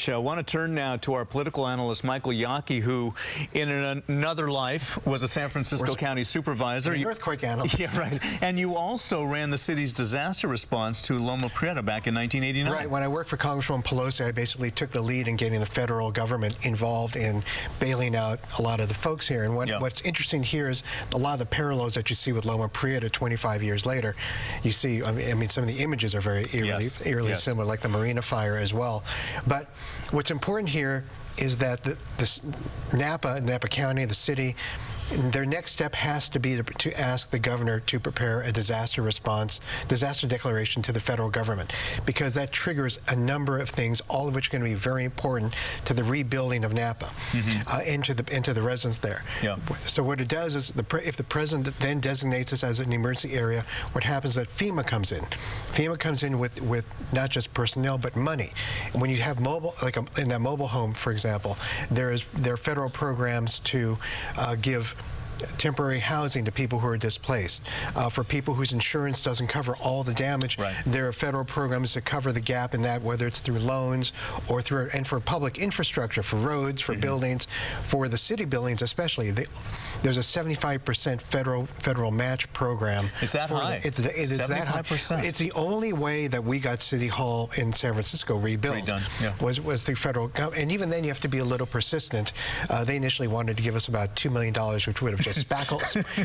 much. I want to turn now to our political analyst, Michael Yaki, who in another life was a San Francisco County supervisor. An earthquake analyst. Yeah, right. And you also ran the city's disaster response to Loma Prieta back in 1989. Right. When I worked for Congresswoman Pelosi, I basically took the lead in getting the federal government involved in bailing out a lot of the folks here. And what's interesting here is a lot of the parallels that you see with Loma Prieta 25 years later. You see, I mean, some of the images are very eerily similar, like the Marina fire as well. But what's important here is that Napa County, the city, their next step has to be to ask the governor to prepare a disaster declaration to the federal government, because that triggers a number of things, all of which are going to be very important to the rebuilding of Napa and to the residents there. Yeah. So what it does is, if the president then designates this as an emergency area, what happens is that FEMA comes in. FEMA comes in with not just personnel but money. And when you have mobile, like in that mobile home, for example, there are federal programs to give temporary housing to people who are displaced. For people whose insurance doesn't cover all the damage, there are federal programs to cover the gap in that, whether it's through loans or and for public infrastructure, for roads, for buildings, for the city buildings especially. There's a 75% federal match program. Is that high? It is that high. It's the only way that we got City Hall in San Francisco rebuilt. Was through federal government. And even then you have to be a little persistent. They initially wanted to give us about $2 million, which would have just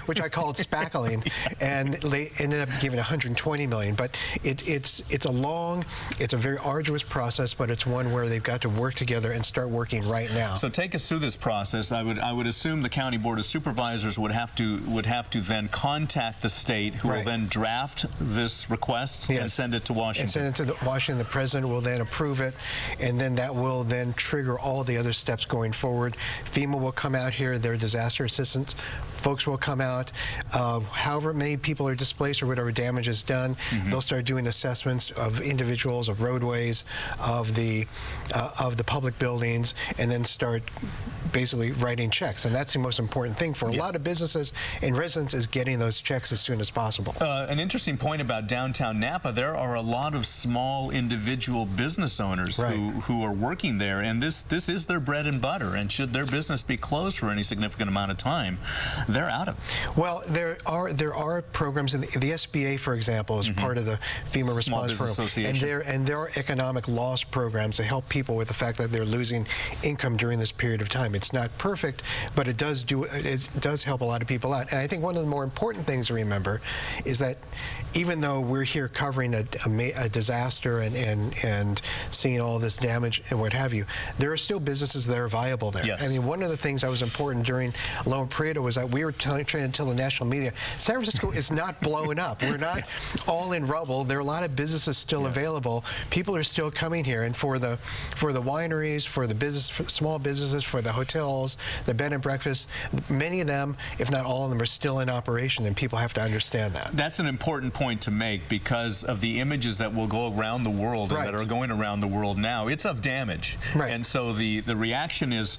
which I called spackling, and they ended up giving $120 million. But it's a very arduous process, but it's one where they've got to work together and start working right now. So take us through this process. I would assume the County Board of Supervisors would have to then contact the state, who will then draft this request and send it to Washington. And send it to Washington. The president will then approve it, and then that will then trigger all the other steps going forward. FEMA will come out here, their disaster assistance folks will come out. However many people are displaced or whatever damage is done, they'll start doing assessments of individuals, of roadways, of the public buildings, and then start basically writing checks. And that's the most important thing for a lot of businesses and residents, is getting those checks as soon as possible. An interesting point about downtown Napa, there are a lot of small individual business owners who are working there, and this is their bread and butter, and should their business be closed for any significant amount of time, they're out of it. Well, there are programs in the SBA, for example, is part of the FEMA response program, and there are economic loss programs to help people with the fact that they're losing income during this period of time. It's not perfect, but it does help a lot of people out. And I think one of the more important things to remember is that even though we're here covering a disaster and seeing all this damage and what have you, there are still businesses that are viable there. I mean, one of the things that was important during Loma Prieta was that we were trying to tell the national media, San Francisco is not blowing up. We're not all in rubble. There are a lot of businesses still available. People are still coming here, and for the wineries, for the small businesses, for the hotels, the bed and breakfast, many of them, if not all of them, are still in operation, and people have to understand that. That's an important point to make, because of the images that will go around the world and that are going around the world now. It's of damage. And so the reaction is,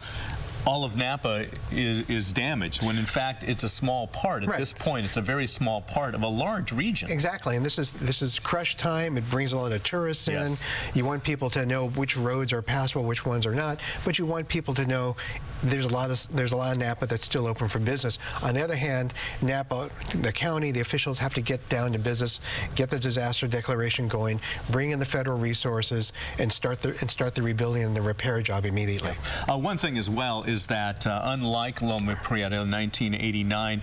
all of Napa is damaged, when in fact it's a small part. At this point, it's a very small part of a large region. Exactly, and this is crush time. It brings a lot of tourists in. You want people to know which roads are passable, which ones are not, but you want people to know there's a lot of Napa that's still open for business. On the other hand, Napa, the county, the officials have to get down to business, get the disaster declaration going, bring in the federal resources, and start the rebuilding and the repair job immediately. One thing as well is that unlike Loma Prieta in 1989,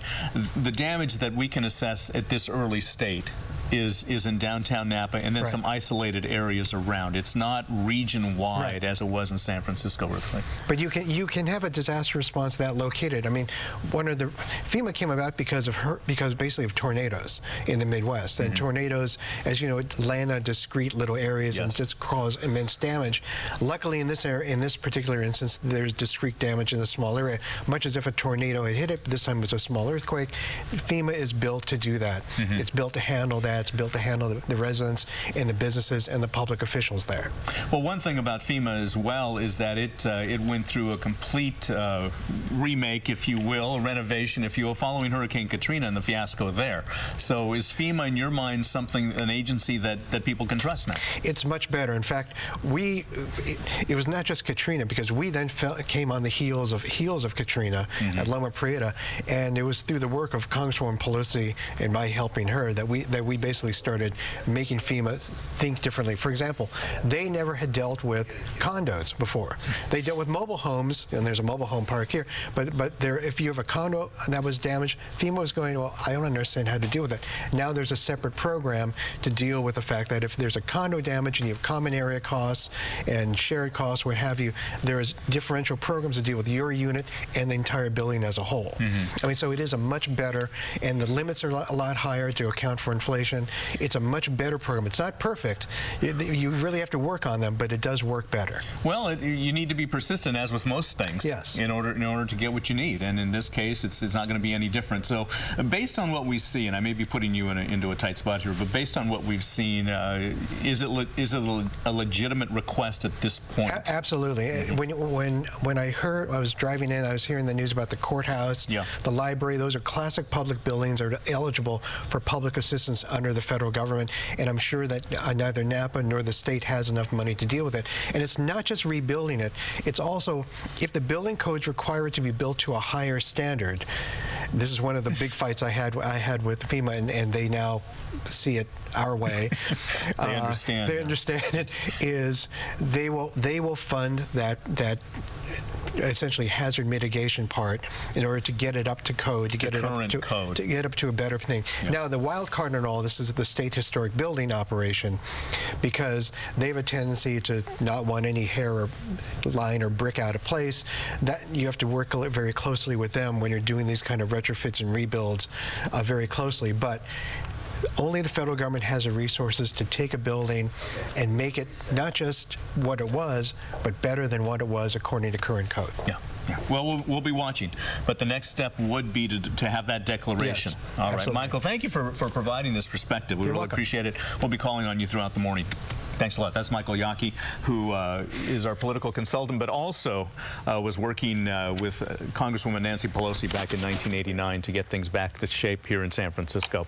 the damage that we can assess at this early state is in downtown Napa, and then some isolated areas around. It's not region-wide as it was in San Francisco earthquake. But you can have a disaster response that located. I mean, FEMA came about because basically of tornadoes in the Midwest. And tornadoes, as you know, land on discrete little areas and just cause immense damage. Luckily, in this particular instance, there's discrete damage in the small area, much as if a tornado had hit it. This time it was a small earthquake. FEMA is built to do that. It's built to handle that. that's built to handle the residents and the businesses and the public officials there. Well, one thing about FEMA as well is that it went through a complete remake, if you will, a renovation, if you will, following Hurricane Katrina and the fiasco there. So is FEMA, in your mind, an agency that people can trust now? It's much better. In fact, it was not just Katrina, because we then came on the heels of Katrina at Loma Prieta, and it was through the work of Congresswoman Pelosi and my helping her that we basically started making FEMA think differently. For example, they never had dealt with condos before. They dealt with mobile homes, and there's a mobile home park here, but if you have a condo that was damaged, FEMA was going, well, I don't understand how to deal with it. Now there's a separate program to deal with the fact that if there's a condo damage and you have common area costs and shared costs, what have you, there's differential programs to deal with your unit and the entire building as a whole. I mean, so it is a much better, and the limits are a lot higher to account for inflation. It's a much better program. It's not perfect. You really have to work on them, but it does work better. Well, you need to be persistent, as with most things, yes, in order to get what you need. And in this case, it's not going to be any different. So, based on what we see, and I may be putting you into a tight spot here, but based on what we've seen, is it a legitimate request at this point? Absolutely. When I was driving in, I was hearing the news about the courthouse, the library. Those are classic public buildings that are eligible for public assistance under the federal government, and I'm sure that neither Napa nor the state has enough money to deal with it. And it's not just rebuilding it, it's also, if the building codes require it to be built to a higher standard, this is one of the big fights I had with FEMA, and they now see it our way. They understand. They understand it. Is they will fund that essentially hazard mitigation part in order to get it up to code, to get it up to a better thing. Now, the wild card in all this is the state historic building operation, because they have a tendency to not want any hair or line or brick out of place. That you have to work very closely with them when you're doing these kind of retrofits and rebuilds very closely. But only the federal government has the resources to take a building and make it not just what it was, but better than what it was according to current code. Yeah. Well, we'll be watching, but the next step would be to have that declaration. Yes, all right, absolutely. Michael, thank you for providing this perspective. We really appreciate it. We'll be calling on you throughout the morning. Thanks a lot. That's Michael Yaki, who is our political consultant, but also was working with Congresswoman Nancy Pelosi back in 1989 to get things back to shape here in San Francisco.